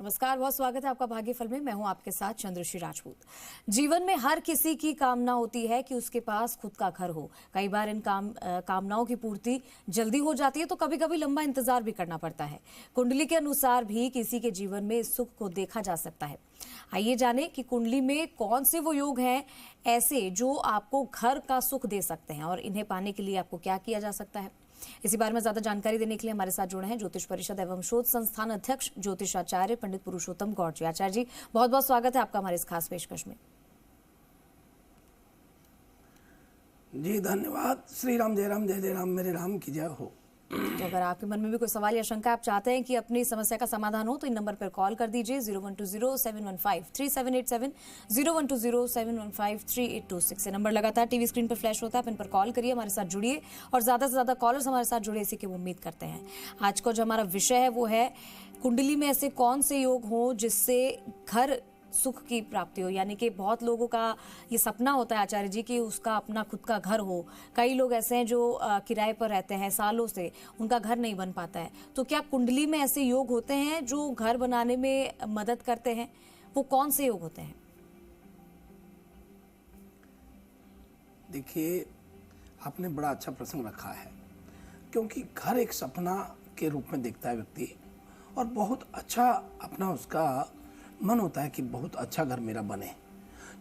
नमस्कार, बहुत स्वागत है आपका भाग्यफल में। मैं हूं आपके साथ चंद्रश्री राजपूत। जीवन में हर किसी की कामना होती है कि उसके पास खुद का घर हो। कई बार इन कामनाओं की पूर्ति जल्दी हो जाती है तो कभी कभी लंबा इंतजार भी करना पड़ता है। कुंडली के अनुसार भी किसी के जीवन में इस सुख को देखा जा सकता है। आइए जाने कि कुंडली में कौन से वो योग हैं ऐसे जो आपको घर का सुख दे सकते हैं और इन्हें पाने के लिए आपको क्या किया जा सकता है। इसी बारे में ज्यादा जानकारी देने के लिए हमारे साथ जुड़े हैं ज्योतिष परिषद एवं शोध संस्थान अध्यक्ष ज्योतिषाचार्य पंडित पुरुषोत्तम गौड़ जी। आचार्य जी, बहुत बहुत स्वागत है आपका हमारे इस खास पेशकश में। जी धन्यवाद। श्री राम जय राम, जय जय राम, मेरे राम की जय हो। तो अगर आपके मन में भी कोई सवाल या शंका आप चाहते हैं कि अपनी समस्या का समाधान हो तो इन नंबर पर कॉल कर दीजिए 0120-715-3787, 0120-715-3826। ये नंबर लगातार टीवी स्क्रीन पर फ्लैश होता है। आप इन पर कॉल करिए, हमारे साथ जुड़िए और ज्यादा से ज्यादा कॉलर्स हमारे साथ जुड़े इसी की उम्मीद करते हैं। आज का जो हमारा विषय है वो है कुंडली में ऐसे कौन से योग हो जिससे घर सुख की प्राप्ति हो। यानी कि बहुत लोगों का ये सपना होता है आचार्य जी कि उसका अपना खुद का घर हो। कई लोग ऐसे हैं जो किराए पर रहते हैं सालों से, उनका घर नहीं बन पाता है। तो क्या कुंडली में ऐसे योग होते हैं जो घर बनाने में मदद करते हैं? वो कौन से योग होते हैं? देखिए, आपने बड़ा अच्छा प्रसंग रखा है, क्योंकि घर एक सपना के रूप में देखता है व्यक्ति और बहुत अच्छा अपना उसका मन होता है कि बहुत अच्छा घर मेरा बने।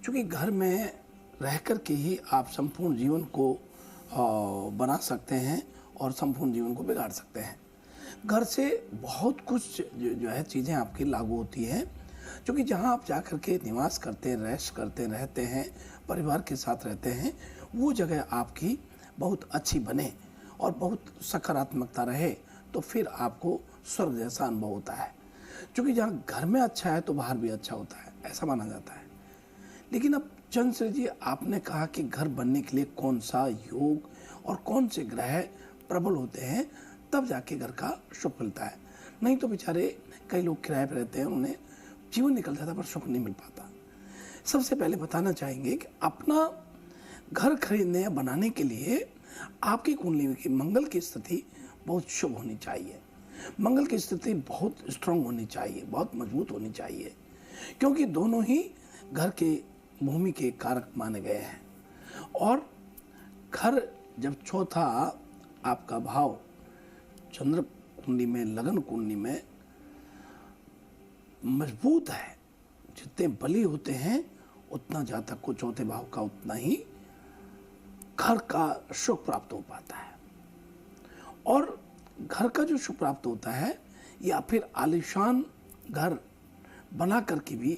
क्योंकि घर में रह कर के ही आप संपूर्ण जीवन को बना सकते हैं और संपूर्ण जीवन को बिगाड़ सकते हैं। घर से बहुत कुछ जो है चीज़ें आपकी लागू होती हैं, क्योंकि जहाँ आप जा कर के निवास करते हैं, रेस्ट करते रहते हैं, परिवार के साथ रहते हैं, वो जगह आपकी बहुत अच्छी बने और बहुत सकारात्मकता रहे तो फिर आपको स्वर्ग जैसा अनुभव होता है। क्योंकि जहाँ घर में अच्छा है तो बाहर भी अच्छा होता है, ऐसा माना जाता है। लेकिन अब चंद्र जी, आपने कहा कि घर बनने के लिए कौन सा योग और कौन से ग्रह प्रबल होते हैं, तब जाके घर का सुख मिलता है। नहीं तो बेचारे कई लोग किराए पर रहते हैं, उन्हें जीवन निकल जाता पर सुख नहीं मिल पाता। सबसे पहले बताना चाहेंगे कि अपना घर खरीदने या बनाने के लिए आपकी कुंडली की मंगल की स्थिति बहुत शुभ होनी चाहिए। मंगल की स्थिति बहुत स्ट्रांग होनी चाहिए, बहुत मजबूत होनी चाहिए, क्योंकि दोनों ही घर के भूमि के कारक माने गए हैं। और घर जब चौथा आपका भाव चंद्र कुंडली में, लगन कुंडली में मजबूत है, जितने बली होते हैं उतना जातक को चौथे भाव का उतना ही घर का सुख प्राप्त हो पाता है। और घर का जो सुख प्राप्त होता है या फिर आलीशान घर बना करके भी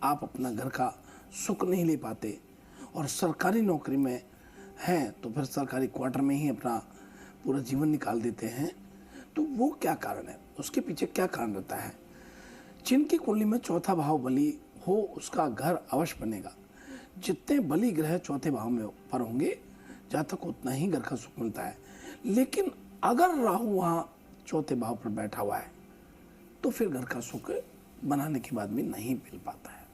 आप अपना घर का सुख नहीं ले पाते और सरकारी नौकरी में हैं तो फिर सरकारी क्वार्टर में ही अपना पूरा जीवन निकाल देते हैं। तो वो क्या कारण है, उसके पीछे क्या कारण रहता है? जिनकी कुंडली में चौथा भाव बली हो उसका घर अवश्य बनेगा। जितने बली ग्रह चौथे भाव में पर होंगे जातक को उतना ही घर का सुख मिलता है। लेकिन अगर राहु वहाँ चौथे भाव पर बैठा हुआ है तो फिर घर का सुख बनाने के बाद भी नहीं मिल पाता है।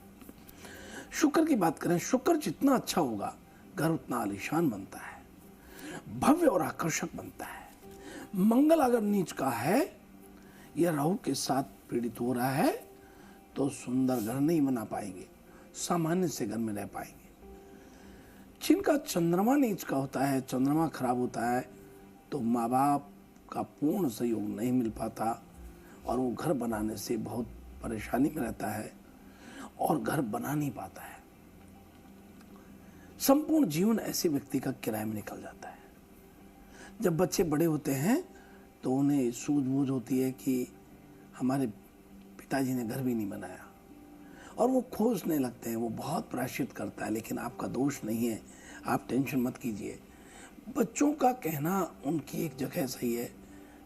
शुक्र की बात करें, शुक्र जितना अच्छा होगा घर उतना आलीशान बनता है, भव्य और आकर्षक बनता है। मंगल अगर नीच का है या राहु के साथ पीड़ित हो रहा है तो सुंदर घर नहीं बना पाएंगे, सामान्य से घर में रह पाएंगे। जिनका चंद्रमा नीच का होता है, चंद्रमा खराब होता है, तो माँ बाप का पूर्ण सहयोग नहीं मिल पाता और वो घर बनाने से बहुत परेशानी में रहता है और घर बना नहीं पाता है। संपूर्ण जीवन ऐसे व्यक्ति का किराए में निकल जाता है। जब बच्चे बड़े होते हैं तो उन्हें सूझबूझ होती है कि हमारे पिताजी ने घर भी नहीं बनाया और वो खोजने लगते हैं। वो बहुत प्रायश्चित करता है, लेकिन आपका दोष नहीं है, आप टेंशन मत कीजिए। बच्चों का कहना उनकी एक जगह सही है,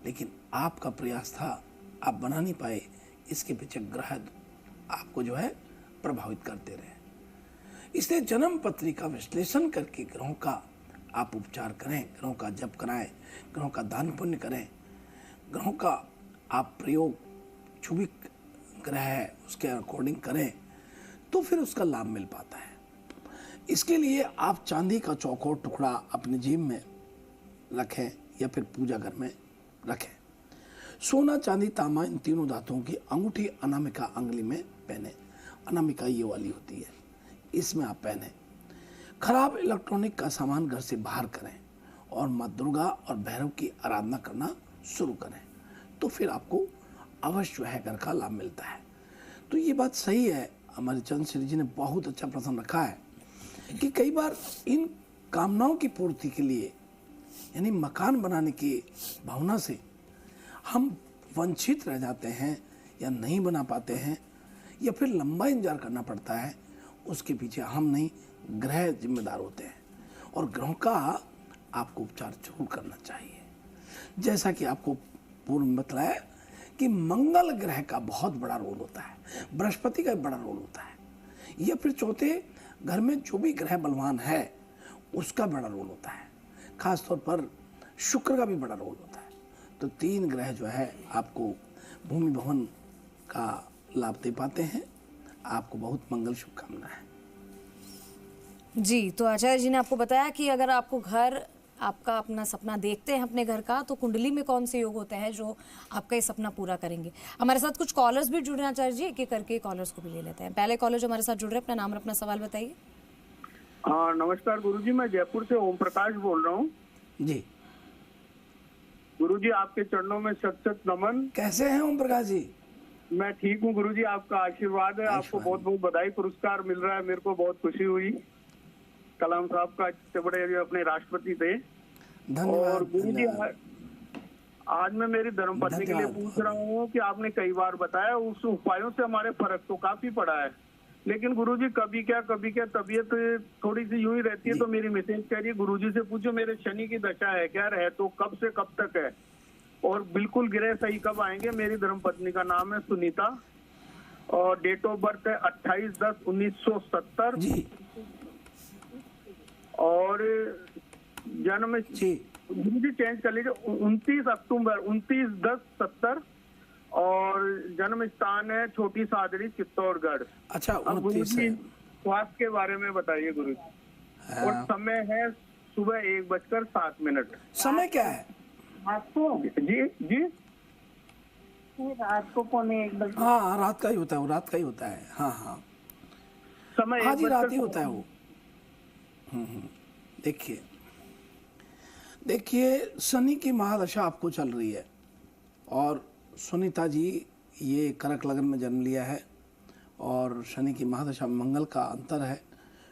लेकिन आपका प्रयास था, आप बना नहीं पाए, इसके पीछे ग्रह आपको जो है प्रभावित करते रहे। इसलिए जन्म पत्री का विश्लेषण करके ग्रहों का आप उपचार करें, ग्रहों का जप कराएं, ग्रहों का दान पुण्य करें, ग्रहों का आप प्रयोग जो भी ग्रह है उसके अकॉर्डिंग करें तो फिर उसका लाभ मिल पाता है। इसके लिए आप चांदी का चौकोर टुकड़ा अपने जेब में रखें या फिर पूजा घर में रखें। सोना चांदी तांबा इन तीनों धातुओं की अंगूठी अनामिका अंगुली में पहने। अनामिका ये वाली होती है, इसमें आप पहने। खराब इलेक्ट्रॉनिक का सामान घर से बाहर करें और माँ दुर्गा और भैरव की आराधना करना शुरू करें, तो फिर आपको अवश्य है घर का लाभ मिलता है। तो ये बात सही है, हमारे चंद्रश्री जी ने बहुत अच्छा प्रश्न रखा है कि कई बार इन कामनाओं की पूर्ति के लिए, यानी मकान बनाने की भावना से हम वंचित रह जाते हैं या नहीं बना पाते हैं, या फिर लंबा इंतजार करना पड़ता है। उसके पीछे हम नहीं, ग्रह जिम्मेदार होते हैं, और ग्रहों का आपको उपचार जरूर करना चाहिए। जैसा कि आपको पूर्व में बताया कि मंगल ग्रह का बहुत बड़ा रोल होता है, बृहस्पति का बड़ा रोल होता है, या फिर चौथे घर में जो भी ग्रह बलवान है उसका बड़ा रोल होता है। खासतौर पर शुक्र का भी बड़ा रोल होता है। तो 3 ग्रह जो है आपको भूमि भवन का लाभ दे पाते हैं। आपको बहुत मंगल शुभकामना है जी। तो आचार्य जी ने आपको बताया कि अगर आपको घर, आपका अपना सपना देखते हैं अपने घर का, तो कुंडली में कौन से योग होते हैं जो आपका ये सपना पूरा करेंगे। हमारे साथ कुछ कॉलर्स भी जुड़ रहे हैं आचार्य जी, एक एक करके कॉलर्स को भी ले लेते हैं। पहले कॉलर जो हमारे साथ जुड़ रहे हैं, अपना नाम और अपना सवाल बताइए। हाँ नमस्कार गुरुजी, मैं जयपुर से ओम प्रकाश बोल रहा हूँ जी। गुरुजी, आपके चरणों में सत सत नमन। कैसे हैं ओम प्रकाश जी? मैं ठीक हूँ गुरुजी, आपका आशीर्वाद है। आपको बहुत बहुत बधाई, पुरस्कार मिल रहा है, मेरे को बहुत खुशी हुई। कलाम साहब का इतने बड़े जो अपने राष्ट्रपति थे। और गुरुजी आज मैं मेरी धर्मपत्नी के लिए पूछ रहा हूँ कि आपने कई बार बताया उस उपायों से हमारे फर्क तो काफी पड़ा है, लेकिन गुरुजी कभी क्या तबीयत थोड़ी सी यूं ही रहती है। तो मेरी मैसेज कह रही है गुरुजी से पूछो मेरे शनि की दशा है क्या, रहे तो कब से कब तक है, और बिल्कुल ग्रह सही कब आएंगे। मेरी धर्मपत्नी का नाम है सुनीता और डेट ऑफ बर्थ है 28/10/1970 जी। और जन्म जी गुरुजी चेंज कर लीजिए 29 अक्टूबर 29/10/70 और जन्म स्थान है छोटी सादड़ी चित्तौड़गढ़। अच्छा, अब गुरुजी स्वास्थ्य के बारे में बताइए गुरुजी। और समय है सुबह 1:07। समय क्या है? आपको जी जी रात को 1:45 हाँ, रात का ही होता है, वो रात का ही होता है। हाँ हाँ, समय हाँ जी, रात ही होता है वो। देखिए शनि की महादशा आपको चल रही है, और सुनीता जी ये कर्क लग्न में जन्म लिया है, और शनि की महादशा में मंगल का अंतर है,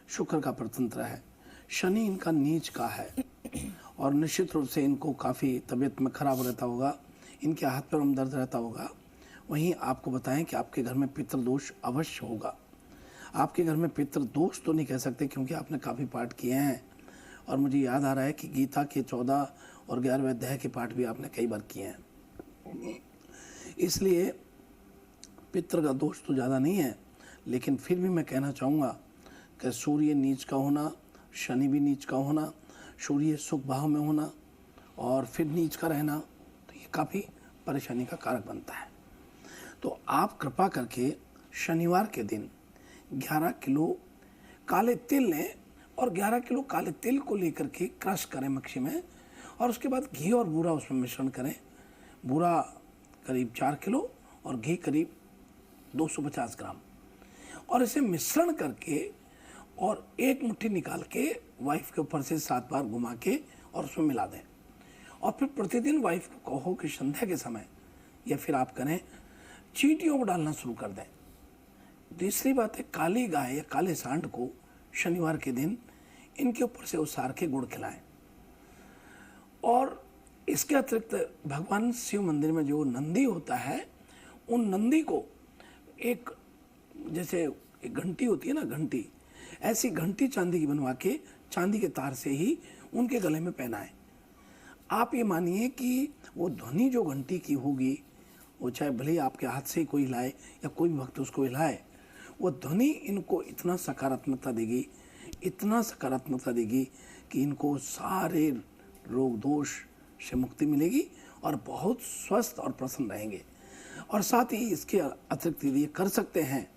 शुक्र का परतंत्र है, शनि इनका नीच का है, और निश्चित रूप से इनको काफ़ी तबीयत में खराब रहता होगा, इनके हाथ पैरों में दर्द रहता होगा। वहीं आपको बताएं कि आपके घर में पितृदोष अवश्य होगा। आपके घर में पितृदोष तो नहीं कह सकते क्योंकि आपने काफ़ी पाठ किए हैं, और मुझे याद आ रहा है कि गीता के 14 और 11वें अध्याय के पाठ भी आपने कई बार किए हैं। इसलिए पितृ का दोष तो ज़्यादा नहीं है, लेकिन फिर भी मैं कहना चाहूँगा कि सूर्य नीच का होना, शनि भी नीच का होना, सूर्य सुख भाव में होना और फिर नीच का रहना, तो ये काफ़ी परेशानी का कारक बनता है। तो आप कृपा करके शनिवार के दिन 11 किलो काले तिल लें, और 11 किलो काले तिल को लेकर के क्रश करें मिक्सी में, और उसके बाद घी और बूरा उसमें मिश्रण करें। बूरा करीब 4 किलो और घी करीब 250 ग्राम, और इसे मिश्रण करके और एक मुट्ठी निकाल के वाइफ के ऊपर से 7 बार घुमा के और उसमें मिला दें। और फिर प्रतिदिन वाइफ को कहो कि संध्या के समय, या फिर आप करें चींटियों को डालना शुरू कर दें। दूसरी बात है, काली गाय या काले सांड को शनिवार के दिन इनके ऊपर से उसार के गुड़ खिलाएं। और इसके अतिरिक्त भगवान शिव मंदिर में जो नंदी होता है, उन नंदी को एक, जैसे एक घंटी होती है ना, घंटी, ऐसी घंटी चांदी की बनवा के चांदी के तार से ही उनके गले में पहनाएं। आप ये मानिए कि वो ध्वनि जो घंटी की होगी, वो चाहे भले आपके हाथ से ही कोई हिलाए या कोई भी भक्त उसको हिलाए, वो ध्वनि इनको इतना सकारात्मकता देगी, इतना सकारात्मकता देगी कि इनको सारे रोग दोष से मुक्ति मिलेगी और बहुत स्वस्थ और प्रसन्न रहेंगे। और साथ ही इसके अतिरिक्त यदि ये कर सकते हैं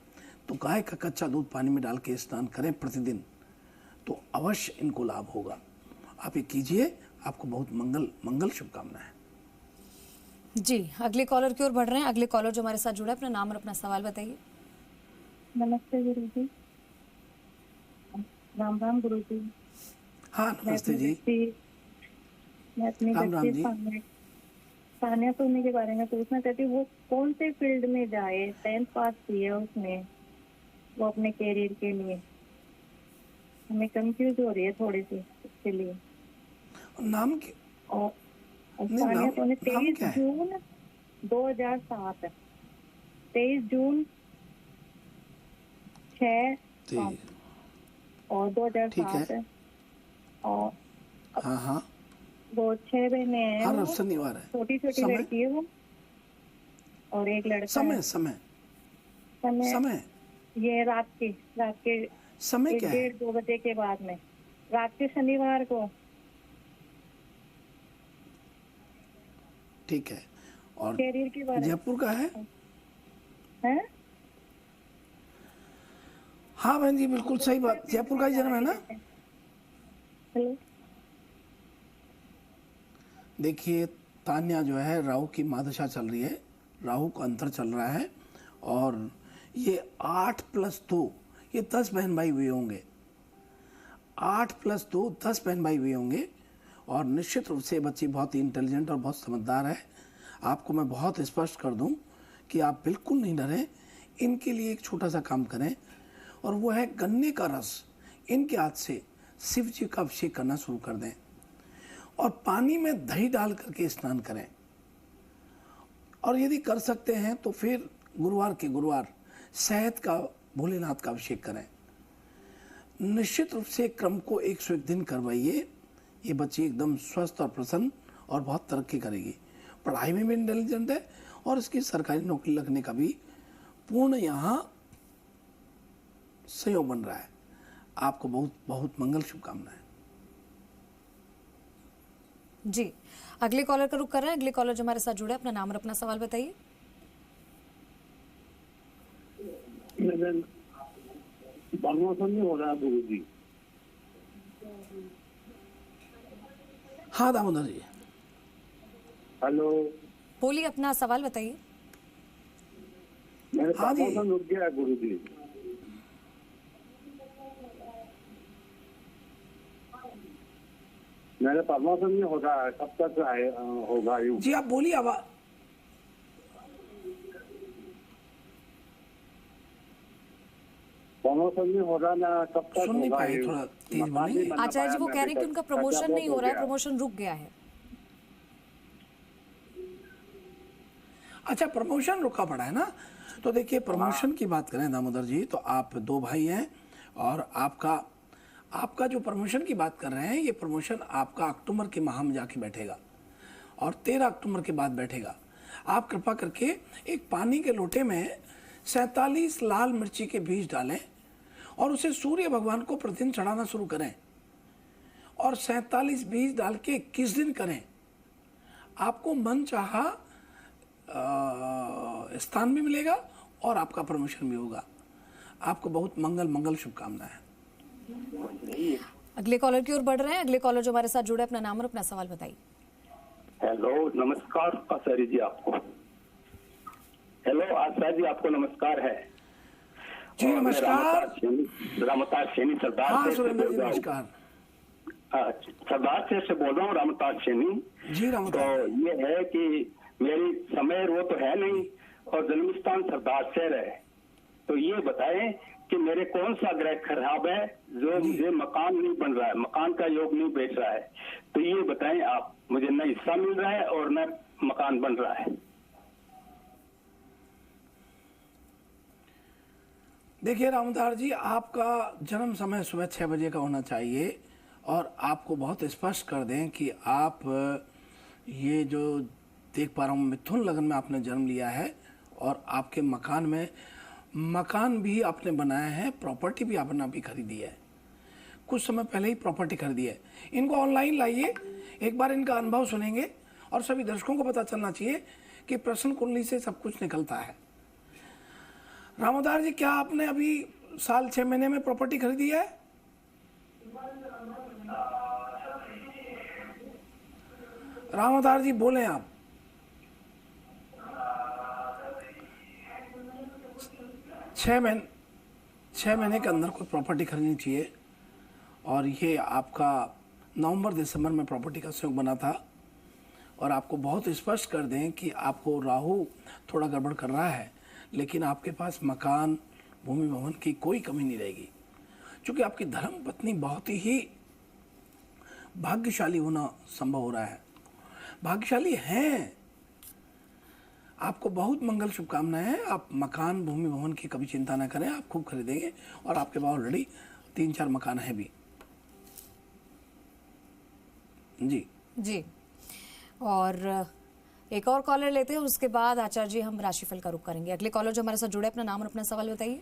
तो गाय का कच्चा दूध पानी में डाल के स्नान करें प्रतिदिन, तो अवश्य इनको लाभ होगा। आप ये कीजिए, आपको बहुत मंगल शुभकामनाएं। जी, अगले कॉलर की ओर बढ़ रहे हैं। अगले कॉलर जो हमारे साथ जुड़ा है, अपना नाम और अपना सवाल बताइए। नमस्ते गुरु जी। राम राम गुरु जी। हाँ नमस्ते जी। मैं अपनी राम राम बच्ची जी। सानिया सोनी के बारे में पूछना चाहती हूँ। वो कौन से फील्ड में जाए? 10th पास की है उसने, वो अपने कैरियर के लिए। हमें कंफ्यूज हो रही है थोड़ी सी इसके लिए। नाम की और नहीं, सानिया सोनी नाम 23 क्या है? जून 2007, 23 जून 6 ठीक और ठीक है। 2007 और हाँ हाँ, वो 6 बहने हैं। हर वो शनिवार है। छोटी छोटी समय लड़की है वो, और एक लड़का समय है। समय समय समय ये रात के समय क्या है? 1-1:30-2 बजे के बाद में, रात के शनिवार को। ठीक है। और कैरियर के बारे जयपुर का है? है। हाँ बहन जी, बिल्कुल सही बात, जयपुर का ही जन्म है ना? हेलो। देखिए, तान्या जो है राहु की महादशा चल रही है, राहु का अंतर चल रहा है, और ये 8+2, ये 10 बहन भाई हुए होंगे। 8+2 10 बहन भाई हुए होंगे। और निश्चित रूप से बच्ची बहुत ही इंटेलिजेंट और बहुत समझदार है। आपको मैं बहुत स्पष्ट कर दूं कि आप बिल्कुल नहीं डरें। इनके लिए एक छोटा सा काम करें, और वो है गन्ने का रस इनके हाथ से शिव जी का अभिषेक करना शुरू कर दें, और पानी में दही डाल करके स्नान करें। और यदि कर सकते हैं तो फिर गुरुवार के गुरुवार शहद का भोलेनाथ का अभिषेक करें। निश्चित रूप से क्रम को 101 दिन करवाइए। ये बच्ची एकदम स्वस्थ और प्रसन्न और बहुत तरक्की करेगी। पढ़ाई में भी इंटेलिजेंट है, और इसकी सरकारी नौकरी लगने का भी पूर्ण यहाँ सहयोग बन रहा है। आपको बहुत बहुत मंगल शुभकामनाएं। जी, अगले कॉलर का रुख कर रहे हैं। अगले कॉलर जो हमारे साथ जुड़े हैं, अपना नाम और अपना सवाल बताइए। प्रमोशन नहीं हो रहा गुरु जी। हाँ दामोदर जी। हेलो। बोलिए, अपना सवाल बताइए। मेरे हाँ जी। प्रमोशन रुक गया है गुरु जी। मेरे प्रमोशन नहीं हो रहा है, कब तक होगा यूँ? जी आप बोलिए। अब प्रमोशन नहीं हो रहा ना, कब तक सुन नहीं होगा पाए, यूँ? थोड़ा तेज मकान बोलेंगे? नहीं बना आचार्य जी पाया वो मैं कह रहे हैं कि अभी उनका तक। प्रमोशन खर्चा नहीं हो बहुत रहा है, गया। प्रमोशन रुक गया है। अच्छा, प्रमोशन रुका पड़ा है ना? तो देखिए, प्रमोशन की बात करें दामोदर जी, तो आप 2 भाई हैं, और आपका जो प्रमोशन की बात कर रहे हैं, ये प्रमोशन आपका अक्टूबर के माह में जाके बैठेगा, और 13 अक्टूबर के बाद बैठेगा। आप कृपा करके एक पानी के लोटे में 47 लाल मिर्ची के बीज डालें, और उसे सूर्य भगवान को प्रतिदिन चढ़ाना शुरू करें, और 47 बीज डाल के 21 दिन करें। आपको मन चाहा स्थान भी मिलेगा, और आपका प्रमोशन भी होगा। आपको बहुत मंगल शुभकामनाएं। अगले कॉलर की ओर बढ़ रहे हैं। अगले कॉलर जो हमारे साथ जुड़े हैं, अपना नाम और अपना सवाल बताइए। हेलो, नमस्कार आचार्य जी आपको। हेलो आचार्य जी, आपको नमस्कार है जी और मैं नमस्कार। रामताज सैनी सरदार हाँ से सुरेंद्र जी बोल रहा हूँ। नमस्कार। सरदार से बोल रहा हूँ, रामताज सैनी। जी तो रामताज। ये है कि मेरी समय वो तो है नहीं, और जन्म स्थान सरदार शहर है। तो ये बताएं कि मेरे कौन सा ग्रह खराब है जो मुझे मकान नहीं बन रहा है, मकान का योग नहीं बैठ रहा है। तो ये बताएं आप, मुझे न हिस्सा मिल रहा है और न मकान बन रहा है। देखिए रामदार जी, आपका जन्म समय सुबह 6 बजे का होना चाहिए, और आपको बहुत स्पष्ट कर दें कि आप ये जो देख पा रहा हूँ, मिथुन लग्न में आपने जन्म लिया है, और आपके मकान भी आपने बनाया है, प्रॉपर्टी भी आपने अभी खरीदी है, कुछ समय पहले ही प्रॉपर्टी खरीदी है। इनको ऑनलाइन लाइए, एक बार इनका अनुभव सुनेंगे, और सभी दर्शकों को पता चलना चाहिए कि प्रश्न कुंडली से सब कुछ निकलता है। रामोदार जी, क्या आपने अभी साल 6 महीने में प्रॉपर्टी खरीदी है? रामोदार जी बोलें आप। छः महीने के अंदर कोई प्रॉपर्टी खरीदनी चाहिए। और ये आपका नवंबर दिसंबर में प्रॉपर्टी का संयोग बना था। और आपको बहुत स्पष्ट कर दें कि आपको राहु थोड़ा गड़बड़ कर रहा है, लेकिन आपके पास मकान, भूमि, भवन की कोई कमी नहीं रहेगी। क्योंकि आपकी धर्म पत्नी बहुत ही भाग्यशाली होना संभव हो रहा है, भाग्यशाली हैं। आपको बहुत मंगल शुभकामनाएं हैं। आप मकान, भूमि, भवन की कभी चिंता ना करें, आप खूब खरीदेंगे। और आपके पास ऑलरेडी 3-4 मकान हैं भी। जी। और एक और कॉलर लेते हैं, उसके बाद आचार्य जी हम राशिफल का रुख करेंगे। अगले कॉलर जो हमारे साथ जुड़े, अपना नाम और अपना सवाल बताइए।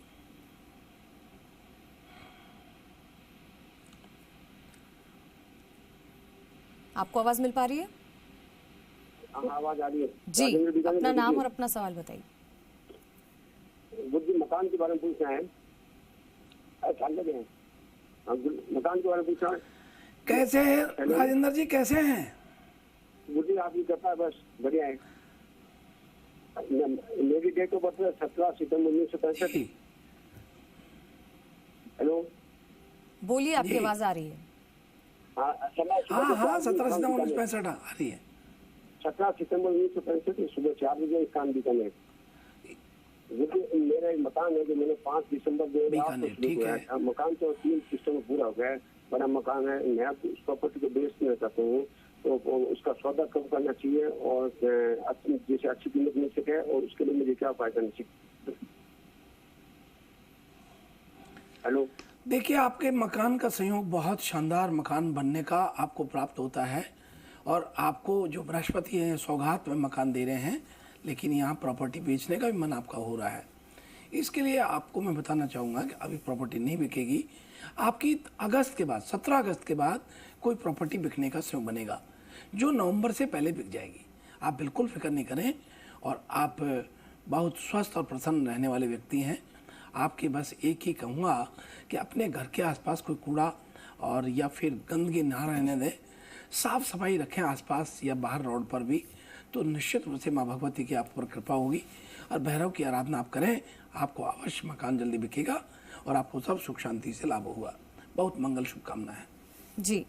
आपको आवाज मिल पा रही है? आवाज आ रही है जी, अपना नाम और अपना सवाल बताइए। बुद्धि मकान के बारे में पूछना है। मकान के बारे में पूछना है। कैसे हैं राजेंद्र जी, कैसे हैं? बुद्धि आपकी कृपा है, बस बढ़िया है। मेरी डेट ऑफ बर्थ है 17 सितंबर 1965। हेलो, बोलिए, आपकी आवाज आ रही है। हाँ 17 सितंबर 1965 आ रही है। 17 सितंबर 1965 सुबह 4 बजे काम बीकानेर। मेरा एक मकान है जो मैंने 5 दिसंबर 2008 को शुरू किया। मकान तो 3 किस्तों में पूरा हो गया है, बड़ा मकान है। मैं उस प्रॉपर्टी को बेचना चाहता हूँ, तो उसका सौदा कब करना चाहिए और जैसे अच्छी कीमत मिल सके, और उसके लिए मुझे क्या उपाय करना चाहिए? हेलो, देखिए, आपके मकान का संयोग बहुत शानदार मकान बनने का आपको प्राप्त होता है। और आपको जो बृहस्पति है सौगात में मकान दे रहे हैं, लेकिन यहाँ प्रॉपर्टी बेचने का भी मन आपका हो रहा है। इसके लिए आपको मैं बताना चाहूँगा कि अभी प्रॉपर्टी नहीं बिकेगी। आपकी अगस्त के बाद, 17 अगस्त के बाद कोई प्रॉपर्टी बिकने का संयोग बनेगा, जो नवंबर से पहले बिक जाएगी। आप बिल्कुल फिक्र नहीं करें। और आप बहुत स्वस्थ और प्रसन्न रहने वाले व्यक्ति हैं। आपके बस एक ही कहूँगा कि अपने घर के आसपास कोई कूड़ा और या फिर गंदगी ना रहने दें, साफ सफाई रखें आसपास या बाहर रोड पर भी, तो निश्चित रूप से माँ भगवती की आप पर कृपा होगी। और भैरव की आराधना आप करें, आपको अवश्य मकान जल्दी बिकेगा और आपको सब सुख शांति से लाभ होगा। बहुत मंगल शुभकामना है जी।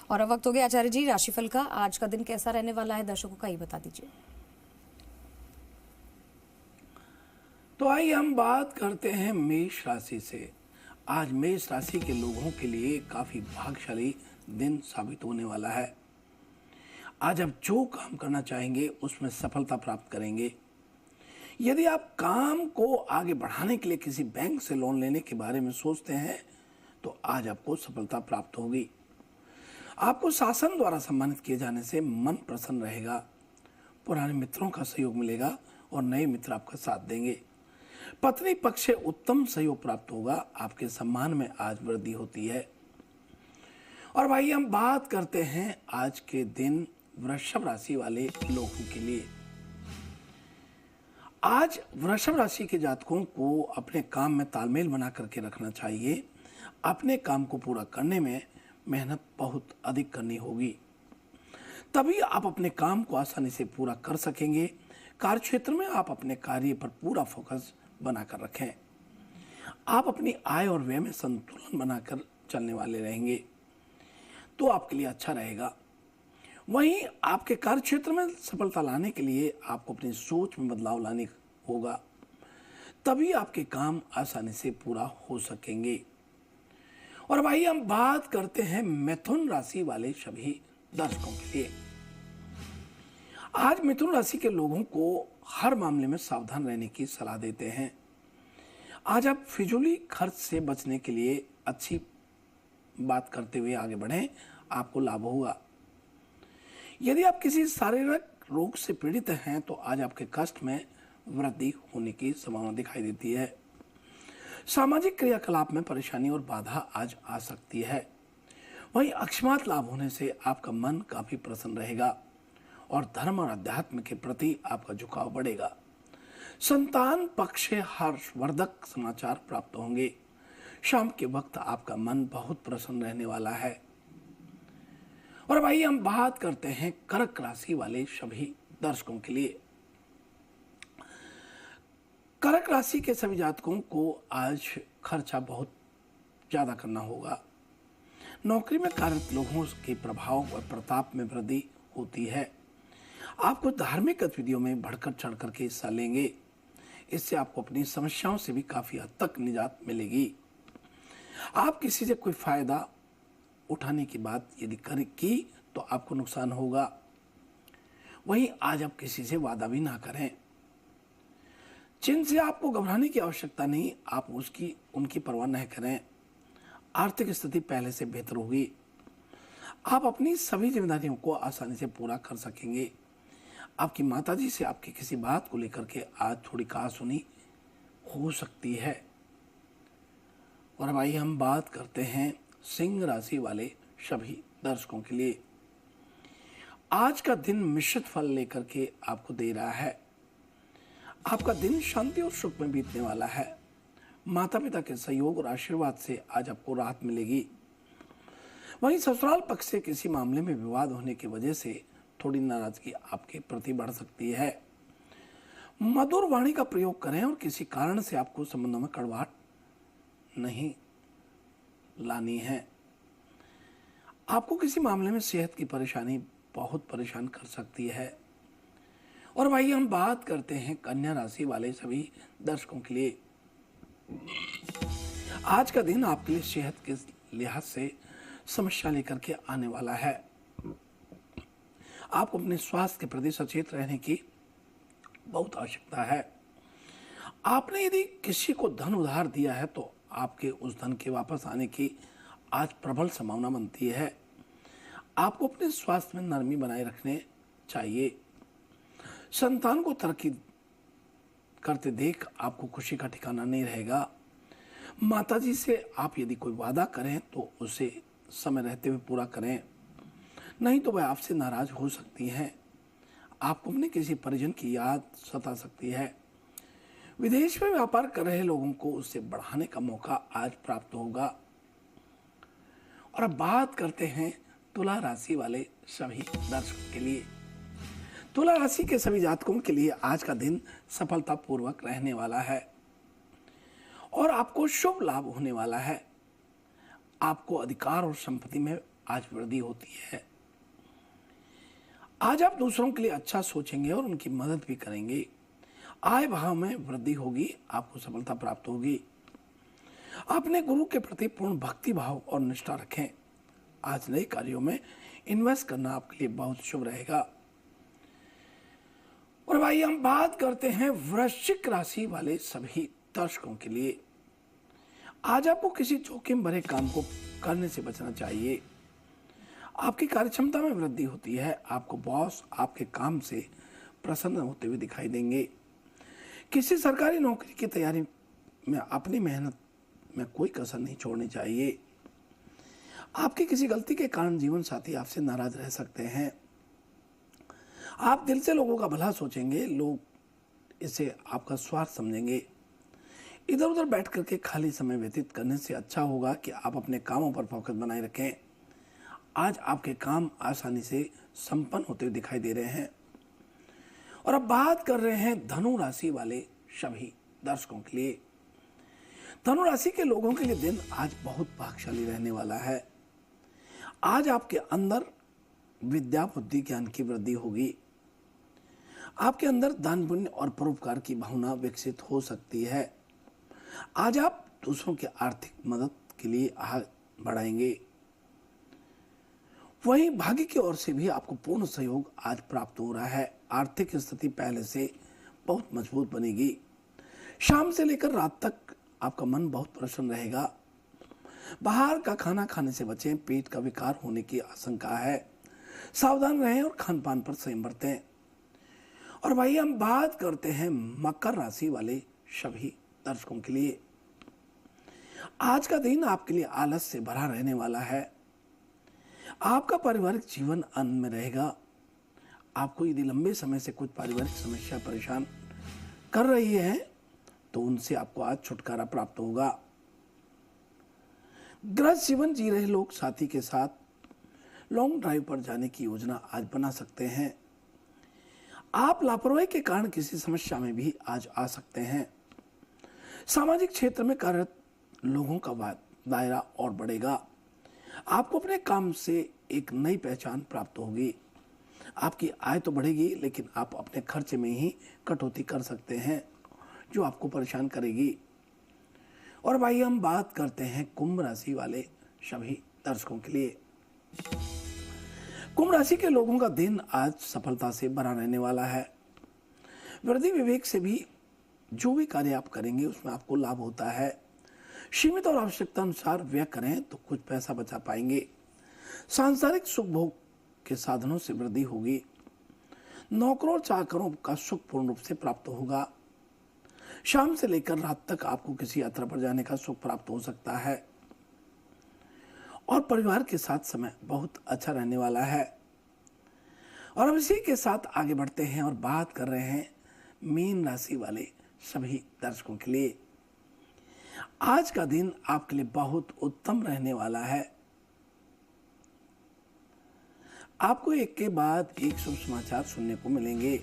और अब वक्त हो गया आचार्य जी राशिफल का। आज का दिन कैसा रहने वाला है, दर्शकों का ये बता दीजिए। तो आइए हम बात करते हैं मेष राशि से। आज मेष राशि के लोगों के लिए काफी भाग्यशाली दिन साबित होने वाला है। आज आप जो काम करना चाहेंगे उसमें सफलता प्राप्त करेंगे। यदि आप काम को आगे बढ़ाने के लिए किसी बैंक से लोन लेने के बारे में सोचते हैं, तो आज आपको सफलता प्राप्त होगी। आपको शासन द्वारा सम्मानित किए जाने से मन प्रसन्न रहेगा। पुराने मित्रों का सहयोग मिलेगा और नए मित्र आपका साथ देंगे। पत्नी पक्ष से उत्तम सहयोग प्राप्त होगा। आपके सम्मान में आज वृद्धि होती है। और भाई हम बात करते हैं आज के दिन वृषभ राशि वाले लोगों के लिए। आज वृषभ राशि के जातकों को अपने काम में तालमेल बना करके रखना चाहिए। अपने काम को पूरा करने में मेहनत बहुत अधिक करनी होगी, तभी आप अपने काम को आसानी से पूरा कर सकेंगे। कार्यक्षेत्र में आप अपने कार्य पर पूरा फोकस बनाकर रखें। आप अपनी आय और व्यय में संतुलन बनाकर चलने वाले रहेंगे, तो आपके लिए अच्छा रहेगा। वहीं आपके कार्यक्षेत्र में सफलता लाने के लिए आपको अपनी सोच में बदलाव लाने होगा, तभी आपके काम आसानी से पूरा हो सकेंगे। और भाई हम बात करते हैं मिथुन राशि वाले सभी दर्शकों के लिए। आज मिथुन राशि के लोगों को हर मामले में सावधान रहने की सलाह देते हैं। आज आप फिजूली खर्च से बचने के लिए अच्छी बात करते हुए आगे बढ़ें, आपको लाभ होगा। यदि आप किसी शारीरिक रोग से पीड़ित हैं, तो आज आपके कष्ट में वृद्धि होने की संभावना दिखाई देती है। सामाजिक क्रियाकलाप में परेशानी और बाधा आज आ सकती है। वहीं अकस्मात लाभ होने से आपका मन काफी प्रसन्न रहेगा और धर्म और अध्यात्म के प्रति आपका झुकाव बढ़ेगा। संतान पक्ष से हर्षवर्धक समाचार प्राप्त होंगे। शाम के वक्त आपका मन बहुत प्रसन्न रहने वाला है। और भाई हम बात करते हैं कर्क राशि वाले सभी दर्शकों के लिए। कर्क राशि के सभी जातकों को आज खर्चा बहुत ज्यादा करना होगा। नौकरी में कार्यरत लोगों के प्रभाव और प्रताप में वृद्धि होती है। आप कुछ धार्मिक गतिविधियों में बढ़कर चढ़कर के हिस्सा लेंगे। इससे आपको अपनी समस्याओं से भी काफी हद तक निजात मिलेगी। आप किसी से कोई फायदा उठाने की बात यदि की तो आपको नुकसान होगा। वहीं आज आप किसी से वादा भी ना करें। चिन्ह से आपको घबराने की आवश्यकता नहीं, आप उनकी परवाह न करें। आर्थिक स्थिति पहले से बेहतर होगी। आप अपनी सभी जिम्मेदारियों को आसानी से पूरा कर सकेंगे। आपकी माताजी से आपकी किसी बात को लेकर के आज थोड़ी कहासुनी हो सकती है। और अब आइए हम बात करते हैं सिंह राशि वाले सभी दर्शकों के लिए। आज का दिन मिश्रित फल लेकर के आपको दे रहा है। आपका दिन शांति और सुख में बीतने वाला है। माता पिता के सहयोग और आशीर्वाद से आज आपको राहत मिलेगी। वहीं ससुराल पक्ष से किसी मामले में विवाद होने की वजह से थोड़ी नाराजगी आपके प्रति बढ़ सकती है। मधुर वाणी का प्रयोग करें और किसी कारण से आपको संबंधों में कड़वाहट नहीं लानी है। आपको किसी मामले में सेहत की परेशानी बहुत परेशान कर सकती है। और भाई हम बात करते हैं कन्या राशि वाले सभी दर्शकों के लिए। आज का दिन आपके लिए सेहत के लिहाज से समस्या लेकर के आने वाला है। आपको अपने स्वास्थ्य के प्रति सचेत रहने की बहुत आवश्यकता है। आपने यदि किसी को धन उधार दिया है तो आपके उस धन के वापस आने की आज प्रबल संभावना बनती है। आपको अपने स्वास्थ्य में नरमी बनाए रखने चाहिए। संतान को तरक्की करते देख आपको खुशी का ठिकाना नहीं रहेगा। माताजी से आप यदि कोई वादा करें तो उसे समय रहते हुए पूरा करें, नहीं तो वह आपसे नाराज हो सकती हैं। आपको अपने किसी परिजन की याद सता सकती है। विदेश में व्यापार कर रहे लोगों को उससे बढ़ाने का मौका आज प्राप्त होगा। और अब बात करते हैं तुला राशि वाले सभी दर्शकों के लिए। तुला राशि के सभी जातकों के लिए आज का दिन सफलतापूर्वक रहने वाला है और आपको शुभ लाभ होने वाला है। आपको अधिकार और संपत्ति में आज वृद्धि होती है। आज आप दूसरों के लिए अच्छा सोचेंगे और उनकी मदद भी करेंगे। आय भाव में वृद्धि होगी, आपको सफलता प्राप्त होगी। अपने गुरु के प्रति पूर्ण भक्ति भाव और निष्ठा रखें। आज नए कार्यों में इन्वेस्ट करना आपके लिए बहुत शुभ रहेगा। और भाई हम बात करते हैं वृश्चिक राशि वाले सभी दर्शकों के लिए। आज आपको किसी जोखिम भरे काम को करने से बचना चाहिए। आपकी कार्यक्षमता में वृद्धि होती है। आपको बॉस आपके काम से प्रसन्न होते हुए दिखाई देंगे। किसी सरकारी नौकरी की तैयारी में अपनी मेहनत में कोई कसर नहीं छोड़नी चाहिए। आपकी किसी गलती के कारण जीवन साथी आपसे नाराज रह सकते हैं। आप दिल से लोगों का भला सोचेंगे, लोग इसे आपका स्वार्थ समझेंगे। इधर उधर बैठ करके खाली समय व्यतीत करने से अच्छा होगा कि आप अपने कामों पर फोकस बनाए रखें। आज आपके काम आसानी से संपन्न होते हुए दिखाई दे रहे हैं। और अब बात कर रहे हैं धनु राशि वाले सभी दर्शकों के लिए। धनु राशि के लोगों के लिए दिन आज बहुत भाग्यशाली रहने वाला है। आज आपके अंदर विद्या बुद्धि ज्ञान की वृद्धि होगी। आपके अंदर दान पुण्य और परोपकार की भावना विकसित हो सकती है। आज आप दूसरों की आर्थिक मदद के लिए हाथ बढ़ाएंगे। वहीं भाग्य की ओर से भी आपको पूर्ण सहयोग आज प्राप्त हो रहा है। आर्थिक स्थिति पहले से बहुत मजबूत बनेगी। शाम से लेकर रात तक आपका मन बहुत प्रसन्न रहेगा। बाहर का खाना खाने से बचें, पेट का विकार होने की आशंका है। सावधान रहें और खान पान पर संयम बरतें। और भाई हम बात करते हैं मकर राशि वाले सभी दर्शकों के लिए। आज का दिन आपके लिए आलस से भरा रहने वाला है। आपका पारिवारिक जीवन आनंद में रहेगा। आपको यदि लंबे समय से कुछ पारिवारिक समस्या परेशान कर रही है तो उनसे आपको आज छुटकारा प्राप्त होगा। गृहस्थ जीवन जी रहे लोग साथी के साथ लॉन्ग ड्राइव पर जाने की योजना आज बना सकते हैं। आप लापरवाही के कारण किसी समस्या में भी आज आ सकते हैं। सामाजिक क्षेत्र में कार्यरत लोगों का दायरा और बढ़ेगा। आपको अपने काम से एक नई पहचान प्राप्त होगी। आपकी आय तो बढ़ेगी, लेकिन आप अपने खर्चे में ही कटौती कर सकते हैं, जो आपको परेशान करेगी। और भाई हम बात करते हैं कुंभ राशि वाले सभी दर्शकों के लिए। कुंभ राशि के लोगों का दिन आज सफलता से भरा रहने वाला है। वृद्धि विवेक से भी जो भी कार्य आप करेंगे उसमें आपको लाभ होता है। सीमित और आवश्यकता अनुसार व्यय करें तो कुछ पैसा बचा पाएंगे। सांसारिक सुख भोग के साधनों से वृद्धि होगी। नौकरों चाकरों का सुख पूर्ण रूप से प्राप्त होगा। शाम से लेकर रात तक आपको किसी यात्रा पर जाने का सुख प्राप्त हो सकता है और परिवार के साथ समय बहुत अच्छा रहने वाला है। और अब इसी के साथ आगे बढ़ते हैं और बात कर रहे हैं मीन राशि वाले सभी दर्शकों के लिए। आज का दिन आपके लिए बहुत उत्तम रहने वाला है। आपको एक के बाद एक शुभ समाचार सुनने को मिलेंगे।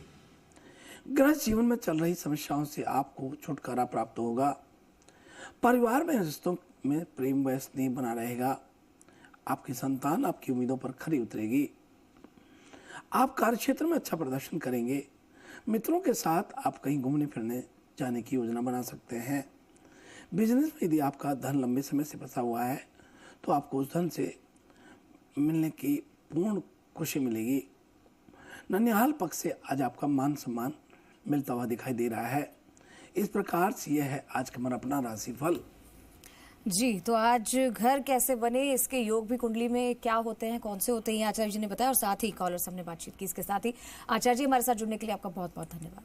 गृहस्थ जीवन में चल रही समस्याओं से आपको छुटकारा प्राप्त होगा। परिवार में रिश्तों में प्रेम व स्नेह बना रहेगा। आपकी संतान आपकी उम्मीदों पर खरी उतरेगी। आप कार्यक्षेत्र में अच्छा प्रदर्शन करेंगे। मित्रों के साथ आप कहीं घूमने फिरने जाने की योजना बना सकते हैं। बिजनेस में यदि आपका धन लंबे समय से फंसा हुआ है तो आपको उस धन से मिलने की पूर्ण खुशी मिलेगी। ननिहाल पक्ष से आज आपका मान सम्मान मिलता हुआ दिखाई दे रहा है। इस प्रकार से यह है आज का हमारा अपना राशिफल। जी, तो आज घर कैसे बने, इसके योग भी कुंडली में क्या होते हैं, कौन से होते हैं, आचार्य जी ने बताया और साथ ही कॉलर से हमने बातचीत की। इसके साथ ही आचार्य जी हमारे साथ जुड़ने के लिए आपका बहुत बहुत धन्यवाद।